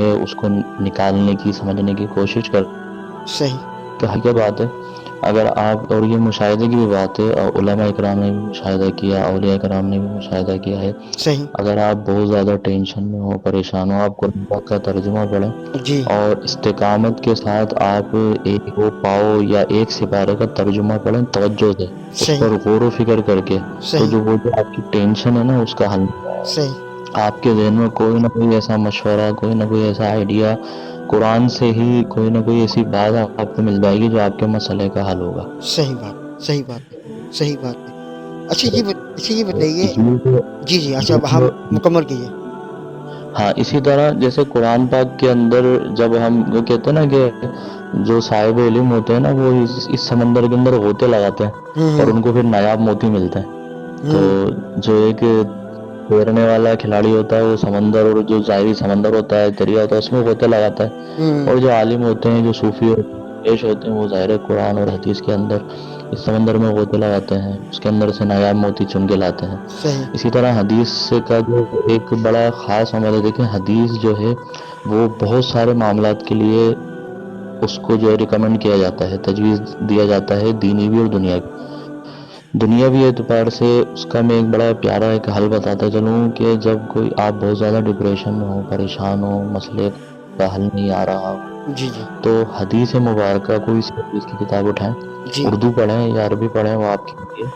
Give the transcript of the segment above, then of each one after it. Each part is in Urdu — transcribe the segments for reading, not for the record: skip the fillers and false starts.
ہے اس کو نکالنے کی سمجھنے کی کوشش کر صحیح تو حقیقت بات ہے. اگر آپ اور یہ مشاہدے کی بھی بات ہے اور علماء کرام نے بھی مشاہدہ کیا اولیاء کرام نے بھی مشاہدہ کیا ہے. صحیح اگر آپ بہت زیادہ ٹینشن میں ہو پریشان ہو آپ قرآن پاک کا ترجمہ پڑھیں جی اور استقامت کے ساتھ آپ ایک وہ پاؤ یا ایک سپارے کا ترجمہ پڑھیں توجہ سے اس صحیح پر غور و فکر کر کے تو صحیح وہ جو آپ کی ٹینشن ہے نا اس کا حل صحیح آپ کے ذہن میں کوئی نہ کوئی ایسا مشورہ کوئی نہ کوئی ایسا آئیڈیا قرآن سے ہی کوئی نہ کوئی ایسی بات آپ کو مل جائے گی جو آپ کے مسئلے کا حل ہوگا. صحیح بات صحیح بات ہے صحیح بات ہے. اچھا یہ بتائیے. یہ جی جی اچھا یہ ہم جو مکمل کیجیے. ہاں اسی طرح جیسے قرآن پاک کے اندر جب ہم وہ کہتے ہیں نا کہ جو صاحب علم ہوتے ہیں نا وہ اس سمندر کے اندر غوطے لگاتے ہیں اور ہوں ان کو پھر نایاب موتی ملتے ہیں. تو ہوں جو ایک تیرنے والا کھلاڑی ہوتا ہے وہ سمندر اور جو ظاہری سمندر ہوتا ہے دریا ہوتا ہے اس میں غوطے لگاتا ہے. ہوں اور جو عالم ہوتے ہیں جو صوفی پیش ہوتے ہیں وہ ظاہر قرآن اور حدیث کے اندر اس سمندر میں غوطے لگاتے ہیں اس کے اندر سے نایاب موتی چن کے لاتے ہیں. صحیح اسی طرح حدیث کا جو ایک بڑا خاص عمل ہے دیکھیں حدیث جو ہے وہ بہت سارے معاملات کے لیے اس کو جو ہے ریکمینڈ کیا جاتا ہے تجویز دیا جاتا ہے دینی بھی اور دنیاوی اعتبار سے اس کا میں ایک بڑا پیارا ایک حل بتاتا چلوں کہ جب کوئی آپ بہت زیادہ ڈپریشن میں ہو پریشان ہو مسئلے کا حل نہیں آ رہا ہو جی جی تو حدیث مبارکہ کوئی سی حدیث کی کتاب اٹھائیں جی اردو پڑھیں یا عربی پڑھیں وہ آپ کے لیے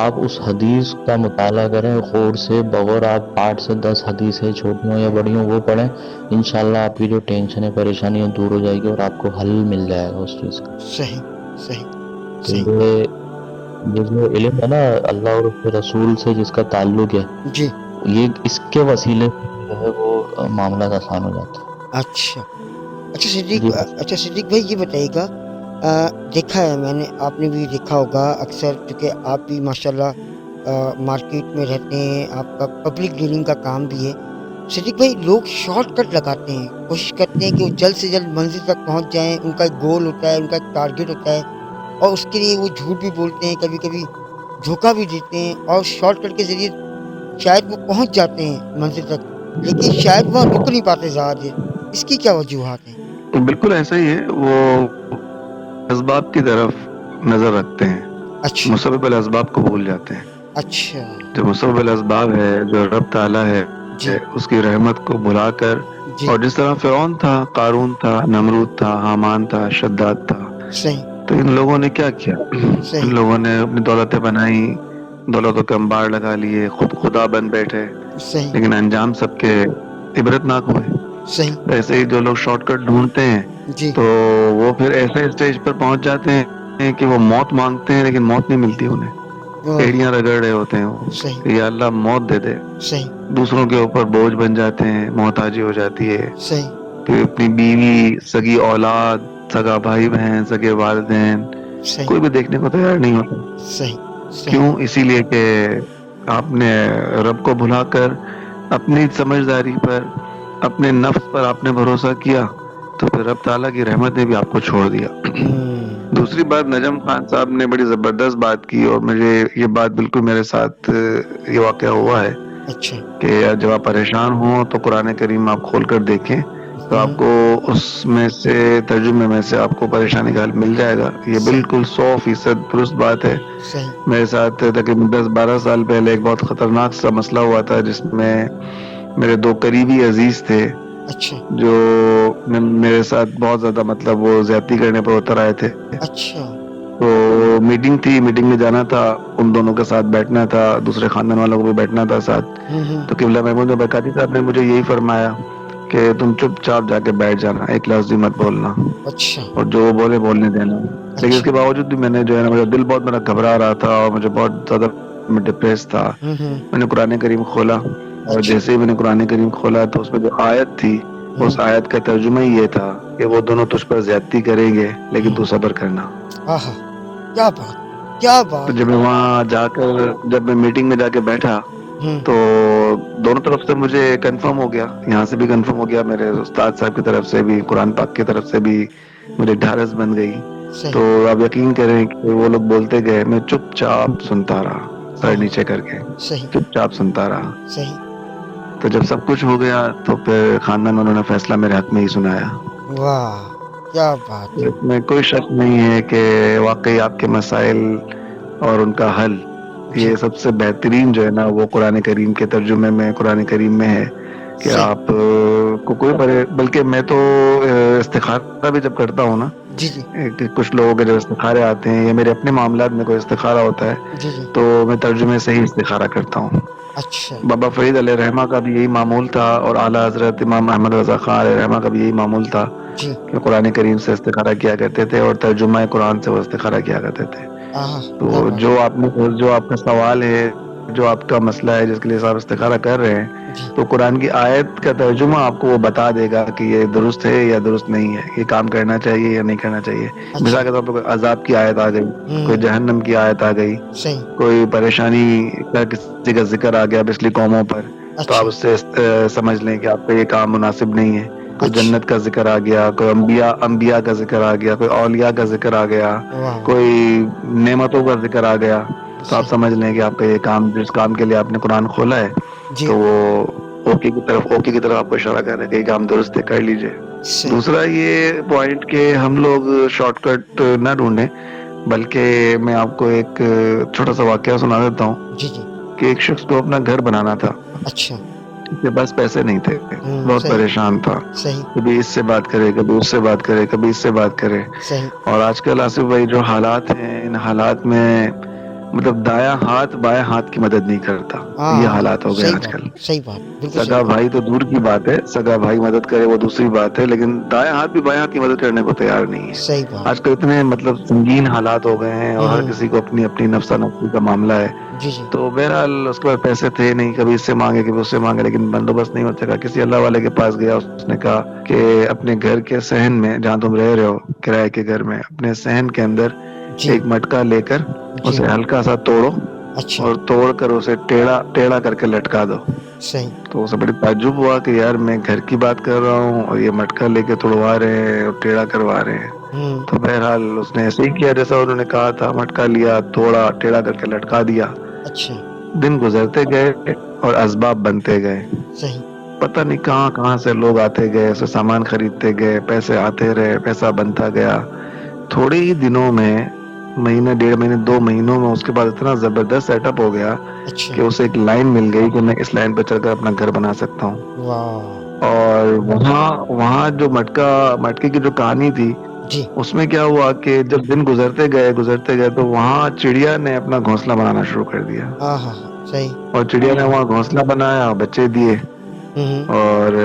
آپ اس حدیث کا مطالعہ کریں غور سے بغور آپ 8 سے 10 حدیثیں چھوٹی ہوں یا بڑی ہوں وہ پڑھیں انشاءاللہ آپ کی جو ٹینشن ہے پریشانیاں دور ہو جائے گی اور آپ کو حل مل جائے گا اس چیز کا. صحیح صحیح تو صحیح یہ جو علم ہے نا اللہ اور اس کے رسول سے جس کا تعلق ہے جی یہ اس کے وسیلے سے جو ہے وہ معاملات آسان ہو جاتا ہے. اچھا جی اچھا صدیق بھائی یہ بتائیے گا. دیکھا ہے میں نے آپ نے بھی دیکھا ہوگا اکثر چونکہ آپ بھی ماشاء اللہ مارکیٹ میں رہتے ہیں آپ کا پبلک ڈیلنگ کا کام بھی ہے. صدیق بھائی لوگ شارٹ کٹ لگاتے ہیں کوشش کرتے ہیں کہ وہ جلد سے جلد منزل تک پہنچ جائیں ان کا ایک گول ہوتا ہے ان کا ایک ٹارگیٹ ہوتا ہے اور اس کے لیے وہ جھوٹ بھی بولتے ہیں کبھی کبھی دھوکہ بھی دیتے ہیں اور شارٹ کٹ کے ذریعے شاید وہ پہنچ جاتے ہیں منزل تک لیکن شاید وہاں رک نہیں پاتے زیادہ دیر. اس کی کیا وجوہات ہیں؟ بالکل ایسا ہی ہے وہ اسباب کی طرف نظر رکھتے ہیں اچھا مسبب الاسباب کو بھول جاتے ہیں. اچھا جو مسبب الاسباب ہے جو رب تعالیٰ ہے جی اس کی رحمت کو بھلا کر جی اور جس طرح فرعون تھا قارون تھا نمرود تھا حامان تھا شداد تھا صحیح تو ان لوگوں نے کیا کیا ان صحیح لوگوں نے اپنی دولتیں بنائی دولتوں کے انبار لگا لیے خود خدا بن بیٹھے صحیح لیکن انجام سب کے عبرتناک ہوئے. صحیح ایسے ہی جو لوگ شارٹ کٹ ڈھونڈتے ہیں جی تو وہ پھر ایسے اسٹیج پر پہنچ جاتے ہیں کہ وہ موت مانگتے ہیں لیکن موت نہیں ملتی انہیں. اوہ ایڑیاں رگڑ رہے ہوتے ہیں وہ صحیح کہ یا اللہ موت دے دے. صحیح دوسروں کے اوپر بوجھ بن جاتے ہیں محتاجی ہو جاتی ہے صحیح پھر اپنی بیوی سگی اولاد سگا بھائی بہن سگے والدین صحیح کوئی بھی دیکھنے کو تیار نہیں ہوتا. صحیح صحیح کیوں؟ اسی لیے کہ آپ نے رب کو بھلا کر اپنی سمجھداری پر اپنے نفس پر آپ نے بھروسہ کیا تو پھر رب تعالیٰ کی رحمت نے بھی آپ کو چھوڑ دیا. دوسری بات نجم خان صاحب نے بڑی زبردست بات کی اور مجھے یہ بات بالکل میرے ساتھ یہ واقعہ ہوا ہے اچھا کہ جب آپ پریشان ہوں تو قرآن کریم آپ کھول کر دیکھیں تو آپ کو اس میں سے ترجمے میں سے آپ کو پریشانی کا حل مل جائے گا. یہ صحیح بالکل 100% درست بات ہے. صحیح میرے ساتھ تقریباً 10-12 سال پہلے ایک بہت خطرناک سا مسئلہ ہوا تھا جس میں میرے 2 قریبی عزیز تھے اچھا جو میرے ساتھ بہت زیادہ مطلب وہ زیادتی کرنے پر اتر آئے تھے. اچھا تو میٹنگ تھی میٹنگ میں جانا تھا ان دونوں کے ساتھ بیٹھنا تھا دوسرے خاندان والوں کو بھی بیٹھنا تھا ساتھ. تو قبلہ محمود برکاتی صاحب نے مجھے یہی فرمایا کہ تم چپ چاپ جا کے بیٹھ جانا ایک لفظ بھی مت بولنا اچھا اور جو وہ بولے بولنے دینا. لیکن اس اچھا کے باوجود بھی میں نے جو ہے نا میرا دل بہت میرا گھبرا رہا تھا اور مجھے بہت زیادہ ڈپریس تھا. میں نے قرآن کریم کھولا اور اچھا جیسے ہی میں نے قرآن کریم کھولا تو اس میں جو آیت تھی اس آیت کا ترجمہ ہی یہ تھا کہ وہ دونوں تجھ پر زیادتی کریں گے لیکن تو صبر کرنا. آہا کیا بات کیا تو بات. جب میں وہاں جا کر جب میں میٹنگ میں جا کے بیٹھا تو دونوں طرف سے مجھے کنفرم ہو گیا یہاں سے بھی کنفرم ہو گیا میرے استاد صاحب کی طرف سے بھی قرآن پاک کی طرف سے بھی مجھے ڈھارس بن گئی. تو صحیح آپ یقین کریں کہ وہ لوگ بولتے گئے میں چپ چاپ سنتا رہا سر آہا نیچے کر کے صحیح چپ چاپ سنتا رہا. صحیح تو جب سب کچھ ہو گیا تو پھر خاندان والوں نے فیصلہ میرے حق میں ہی سنایا. واہ کیا بات ہے. اس میں کوئی شک نہیں ہے کہ واقعی آپ کے مسائل اور ان کا حل جی یہ سب سے بہترین جو ہے نا وہ قرآن کریم کے ترجمے میں قرآن کریم میں ہے کہ صحیح. آپ کو کوئی بلکہ میں تو استخارہ بھی جب کرتا ہوں نا، جی جی کہ کچھ لوگوں کے جو استخارے آتے ہیں یا میرے اپنے معاملات میں کوئی استخارہ ہوتا ہے جی جی. تو میں ترجمے سے ہی استخارہ کرتا ہوں. اچھا. بابا فرید علیہ رحمہ کا بھی یہی معمول تھا اور اعلیٰ حضرت امام احمد رضا خان علیہ رحمہ کا بھی یہی معمول تھا جی. کہ قرآن کریم سے استخارہ کیا کرتے تھے اور ترجمہ قرآن سے وہ استخارہ کیا کرتے تھے. کیا تو بات. جو آپ کا سوال ہے، جو آپ کا مسئلہ ہے جس کے لیے آپ استخارہ کر رہے ہیں، جی تو قرآن کی آیت کا ترجمہ آپ کو وہ بتا دے گا کہ یہ درست ہے یا درست نہیں ہے، یہ کام کرنا چاہیے یا نہیں کرنا چاہیے. اچھا. مثال کے طور پر کوئی عذاب کی آیت آ گئی، کوئی جہنم کی آیت آ گئی، صحیح. کوئی پریشانی کا کسی کا ذکر آ گیا پچھلی قوموں پر، تو آپ اچھا اس سے سمجھ لیں کہ آپ کا یہ کام مناسب نہیں ہے. کوئی اچھا. جنت کا ذکر آ گیا، کوئی انبیاء کا ذکر آ گیا، کوئی اولیاء کا ذکر آ گیا، واہ. کوئی نعمتوں کا ذکر آ گیا، تو آپ صحیح. سمجھ لیں کہ آپ کا یہ کام جس کام کے لیے آپ نے قرآن کھولا ہے جی تو وہ اوکے کی طرف آپ کو اشارہ کر رہے ہیں کہ یہ کام درست ہے، کر لیجئے. صحیح. دوسرا یہ پوائنٹ کہ ہم لوگ شارٹ کٹ نہ ڈھونڈیں، بلکہ میں آپ کو ایک چھوٹا سا واقعہ سنا دیتا ہوں جی جی. کہ ایک شخص کو اپنا گھر بنانا تھا. اچھا. اس کے پاس پیسے نہیں تھے، بہت صحیح پریشان تھا. صحیح کبھی اس سے بات کرے، کبھی اس سے بات کرے، کبھی اس سے بات کرے. صحیح. اور آج کل آصف بھائی جو حالات ہیں، ان حالات میں مطلب دایاں ہاتھ بایاں ہاتھ کی مدد نہیں کرتا. یہ حالات ہو گئے صحیح آج بات کل. صحیح بات بالکل صحیح سگا بات. بھائی تو دور کی بات ہے، سگا بھائی مدد کرے وہ دوسری بات ہے، لیکن دایاں ہاتھ بھی بایاں ہاتھ کی مدد کرنے کو تیار نہیں ہے. صحیح بات. آج کل اتنے مطلب سنگین حالات ہو گئے ہیں اور ہر کسی کو اپنی اپنی نفسا نفسی کا معاملہ ہے. جی جی. تو بہرحال اس کے پاس پیسے تھے نہیں، کبھی اس سے مانگے کبھی اس سے مانگے، لیکن بندوبست نہیں ہوتا. کسی اللہ والے کے پاس گیا، اس نے کہا کہ اپنے گھر کے صحن میں جہاں تم رہ رہے ہو کرائے کے گھر میں، اپنے صحن کے اندر جی ایک مٹکا لے کر جی. اسے ہلکا سا توڑو اچھا. اور توڑ کر اسے ٹیڑھا کر کے لٹکا دو. صحیح. تو اسے بڑی تعجب ہوا کہ یار میں گھر کی بات کر رہا ہوں اور یہ مٹکا لے کے توڑوا رہے ہیں اور ٹیڑھا کروا رہے ہیں. تو بہرحال اس نے ایسے ہی کیا جیسا انہوں نے کہا تھا، مٹکا لیا، توڑا، ٹیڑھا کر کے لٹکا دیا. اچھا. دن گزرتے گئے اور اسباب بنتے گئے. صحیح. پتہ نہیں کہاں سے لوگ آتے گئے، اسے سامان خریدتے گئے، پیسے آتے رہے، پیسہ بنتا گیا. تھوڑے ہی دنوں میں، مہینے 1.5 مہینے 2 مہینوں میں اس کے بعد اتنا زبردست سیٹ اپ ہو گیا اچھا. کہ اسے ایک لائن مل گئی کہ میں اس لائن پہ چل کر اپنا گھر بنا سکتا ہوں. واہ. اور وہاں جو مٹکے کی جو کہانی تھی، جی. اس میں کیا ہوا کہ جب دن گزرتے گئے تو وہاں چڑیا نے اپنا گھونسلہ بنانا شروع کر دیا. ہاں صحیح. اور چڑیا نے وہاں گھونسلہ بنایا، بچے دیے. اور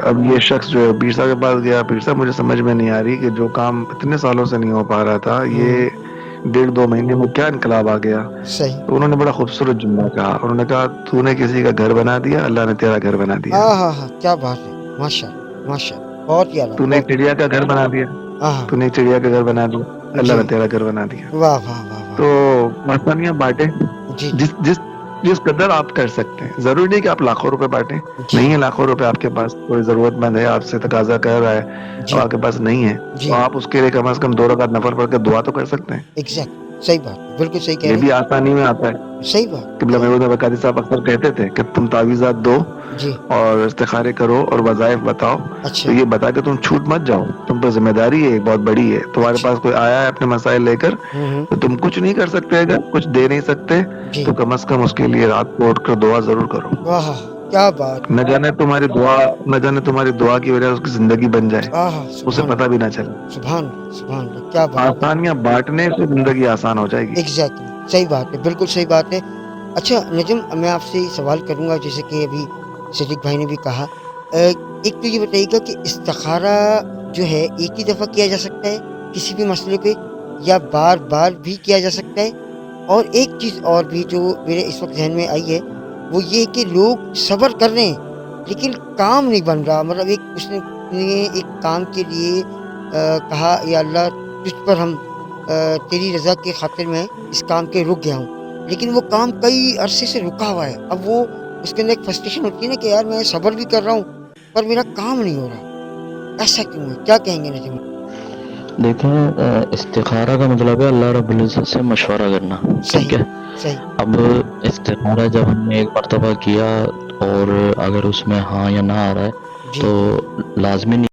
اب یہ شخص جو ہے پیر صاحب کے پاس گیا. پیر صاحب مجھے سمجھ میں نہیں آ رہی کہ جو کام اتنے سالوں سے نہیں ہو پا رہا تھا، یہ 1.5-2 مہینے میں کیا انقلاب آ گیا. صحیح. تو انہوں نے بڑا خوبصورت جملہ کہا. انہوں نے کہا تو نے کسی کا گھر بنا دیا، اللہ نے تیرا گھر بنا دیا. کیا بات ہے. ماشاء اللہ ماشاء اللہ، بہت ہی اعلیٰ. تو نے ایک چڑیا کا گھر بنا دیا، تو نے ایک چڑیا کا گھر بنا دیا، اللہ جی. نے تیرا گھر بنا دیا. واہ واہ واہ واہ. تو آسانیاں بانٹیں جی جس قدر آپ کر سکتے ہیں. ضروری نہیں کہ آپ لاکھوں روپے بانٹیں. جی نہیں ہے لاکھوں روپے آپ کے پاس، کوئی ضرورت مند ہے آپ سے تقاضا کر رہا ہے جی اور آپ کے پاس نہیں ہے، جی. تو آپ اس کے لیے کم از کم 2 رکعت نفل پڑھ کے دعا تو کر سکتے ہیں. ایگزیکٹ صحیح بات ہے، بالکل صحیح کہہ یہ رہے بھی آسانی میں آتا ہے. ہیں. صحیح بات. قبلہ محمود بقادری صاحب اکثر کہتے تھے کہ تم تعویذات دو جی. اور استخارے کرو اور وظائف بتاؤ، اچھا. تو یہ بتا کے تم چھوٹ مت جاؤ. تم پر ذمہ داری ہے، بہت بڑی ہے. تمہارے اچھا. پاس کوئی آیا ہے اپنے مسائل لے کر، تو تم کچھ نہیں کر سکتے، اگر کچھ دے نہیں سکتے جی. تو کم از کم اس کے لیے رات کو اٹھ کر دعا ضرور کرو. واہ کیا بات. نہ جانے تمہاری دعا کی وجہ سے اس کی زندگی بن جائے، اسے سبحان پتہ بھی نہ چلے. سبحان سبحان اللہ، کیا بات. آسانیاں بانٹنے سے زندگی آسان ہو جائے گی. ایگزیکٹلی صحیح بات ہے، بالکل صحیح بات ہے. اچھا نجم، میں آپ سے سوال کروں گا جیسے کہ ابھی صدیق بھائی نے بھی کہا. ایک تو یہ بتائیے گا کہ استخارہ جو ہے ایک ہی دفعہ کیا جا سکتا ہے کسی بھی مسئلے پہ، یا بار بار بھی کیا جا سکتا ہے؟ اور ایک چیز اور بھی جو میرے اس وقت ذہن میں آئی ہے وہ یہ کہ لوگ صبر کر رہے ہیں لیکن کام نہیں بن رہا. مطلب اس نے ایک کام کے لیے کہا یا اللہ تجھ پر ہم تیری رضا کی خاطر میں اس کام کے رک گیا ہوں، لیکن وہ کام کئی عرصے سے رکا ہوا ہے. اب وہ اس کے اندر ایک فرسٹریشن ہوتی ہے نا کہ یار میں صبر بھی کر رہا ہوں پر میرا کام نہیں ہو رہا. ایسا کیوں ہے؟ کیا کہیں گے نجم؟ دیکھیں، استخارہ کا مطلب ہے اللہ رب العزت سے مشورہ کرنا. ٹھیک ہے. صحیح. اب استخارہ جب ہم نے ایک مرتبہ کیا، اور اگر اس میں ہاں یا نہ آ رہا ہے جی تو لازمی نہیں